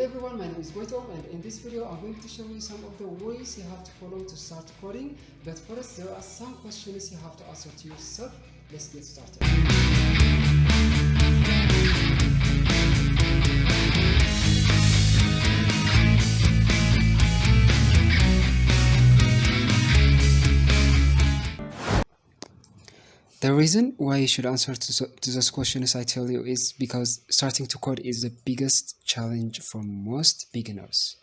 Hello everyone, my name is Boito, and in this video I'm going to show you some of the ways you have to follow to start coding. But first, there are some questions you have to answer to yourself. Let's get started. The reason why you should answer to those questions I tell you is because starting to code is the biggest challenge for most beginners.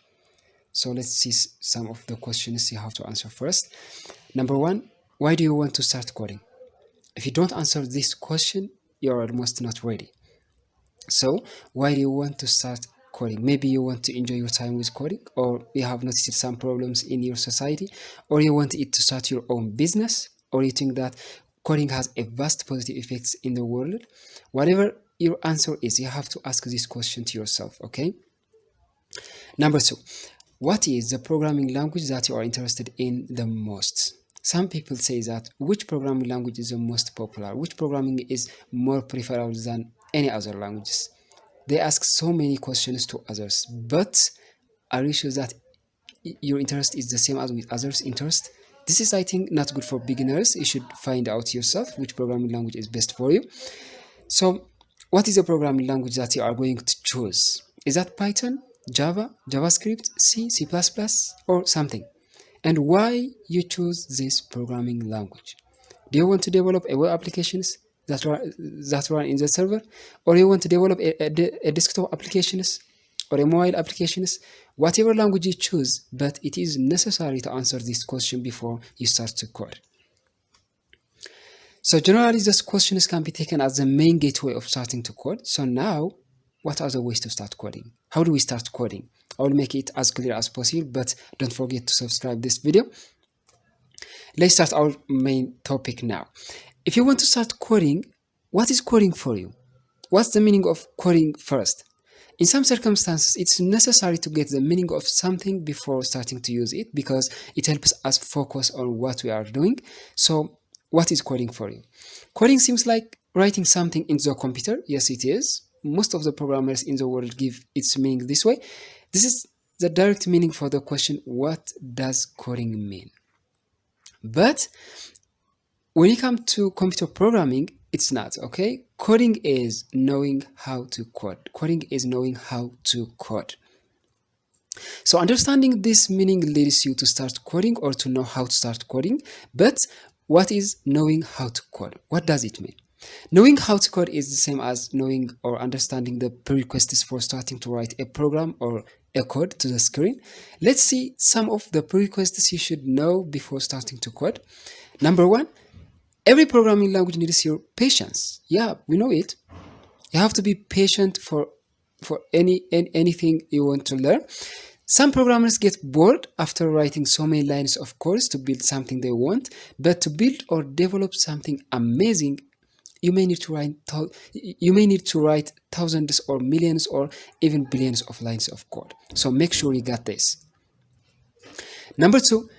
So let's see some of the questions you have to answer first. Number one, why do you want to start coding? If you don't answer this question, you're almost not ready. So why do you want to start coding? Maybe you want to enjoy your time with coding, or you have noticed some problems in your society, or you want it to start your own business, or you think that coding has a vast positive effects in the world. Whatever your answer is, you have to ask this question to yourself, okay? Number two, what is the programming language that you are interested in the most? Some people say that which programming language is the most popular, which programming is more preferable than any other languages. They ask so many questions to others, but are you sure that your interest is the same as with others' interest? This is, I think, not good for beginners. You should find out yourself which programming language is best for you. So, what is the programming language that you are going to choose? Is that Python, Java, JavaScript, C, C++, or something? And why you choose this programming language? Do you want to develop a web applications that run in the server, or you want to develop a desktop applications or a mobile applications? Whatever language you choose, but it is necessary to answer this question before you start to code. So generally, these questions can be taken as the main gateway of starting to code. So now, what are the ways to start coding? How do we start coding? I will make it as clear as possible, but don't forget to subscribe this video. Let's start our main topic now. If you want to start coding, what is coding for you? What's the meaning of coding first? In some circumstances, it's necessary to get the meaning of something before starting to use it because it helps us focus on what we are doing. So, what is coding for you? Coding seems like writing something into the computer. Yes, it is. Most of the programmers in the world give its meaning this way. This is the direct meaning for the question, what does coding mean? But when you come to computer programming, it's not, okay? Coding is knowing how to code. Coding is knowing how to code. So understanding this meaning leads you to start coding or to know how to start coding. But what is knowing how to code? What does it mean? Knowing how to code is the same as knowing or understanding the prerequisites for starting to write a program or a code to the screen. Let's see some of the prerequisites you should know before starting to code. Number one, every programming language needs your patience. Yeah, we know it. You have to be patient for anything you want to learn. Some programmers get bored after writing so many lines of code to build something they want, but to build or develop something amazing, you may need to write thousands or millions or even billions of lines of code. So make sure you got this. Number two,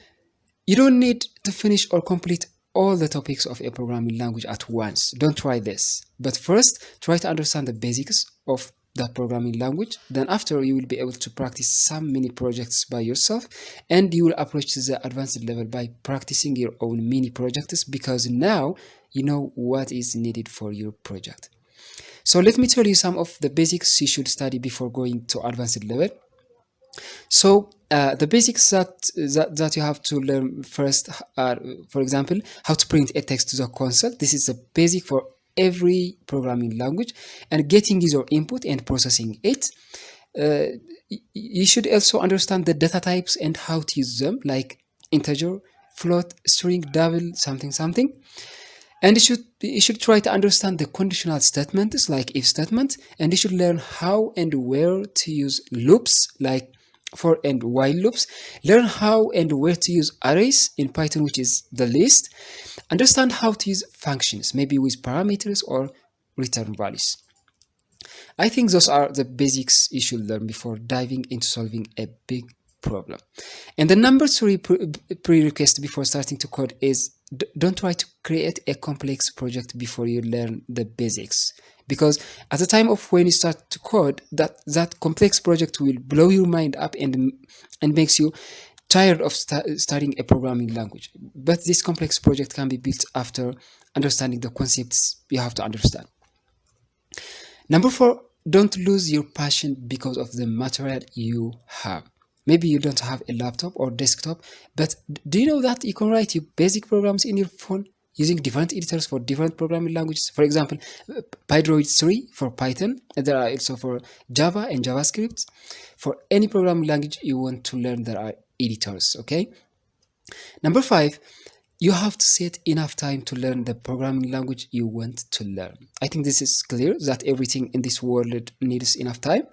you don't need to finish or complete all the topics of a programming language at once. Don't try this. But first, try to understand the basics of that programming language. Then after, you will be able to practice some mini projects by yourself, and you will approach the advanced level by practicing your own mini projects because now you know what is needed for your project. So let me tell you some of the basics you should study before going to advanced level. So the basics that you have to learn first are, for example, how to print a text to the console. This is the basic for every programming language, and getting user input and processing it. You should also understand the data types and how to use them, like integer, float, string, double, something. And you should try to understand the conditional statements like if statement, and you should learn how and where to use loops like for and while loops. Learn how and where to use arrays in Python, which is the list. Understand how to use functions, maybe with parameters or return values. I think those are the basics you should learn before diving into solving a big problem. And the number three prerequisite before starting to code is don't try to create a complex project before you learn the basics. because at the time of when you start to code, that complex project will blow your mind up and makes you tired of studying a programming language. But this complex project can be built after understanding the concepts you have to understand. Number four, don't lose your passion because of the material you have. Maybe you don't have a laptop or desktop, but do you know that you can write your basic programs in your phone using different editors for different programming languages? For example, Pydroid 3 for Python, and there are also for Java and JavaScript. For any programming language you want to learn, there are editors, okay? Number five, you have to set enough time to learn the programming language you want to learn. I think this is clear that everything in this world needs enough time.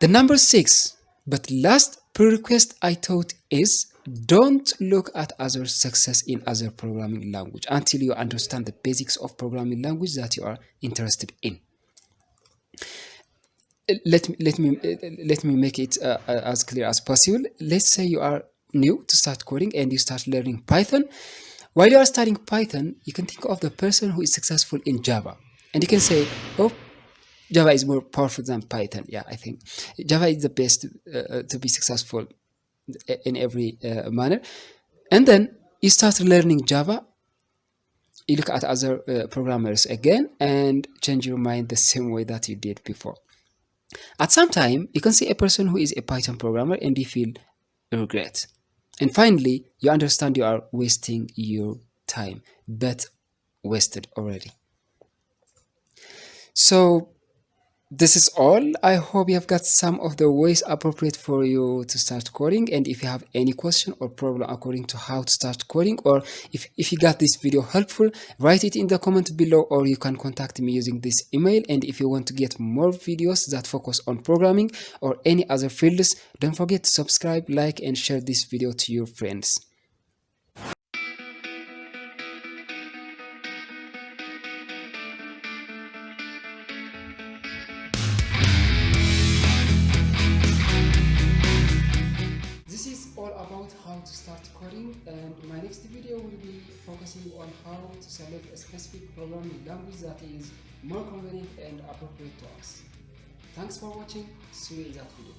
The number six, but last prerequisite I thought is don't look at other success in other programming language until you understand the basics of programming language that you are interested in. Let me make it as clear as possible. Let's say you are new to start coding and you start learning Python. While you are studying Python, you can think of the person who is successful in Java, and you can say, "Oh, Java is more powerful than Python." Yeah, I think Java is the best to be successful in every manner. And then you start learning Java. You look at other programmers again and change your mind the same way that you did before. At some time, you can see a person who is a Python programmer and you feel regret. And finally, you understand you are wasting your time, but wasted already. So this is all. I hope you have got some of the ways appropriate for you to start coding. And if you have any question or problem according to how to start coding, or if you got this video helpful, write it in the comment below, or you can contact me using this email. And if you want to get more videos that focus on programming or any other fields, don't forget to subscribe, like, and share this video to your friends. This is all about how to start coding, and my next video will be focusing on how to select a specific programming language that is more convenient and appropriate to us. Thanks for watching. See you in that video.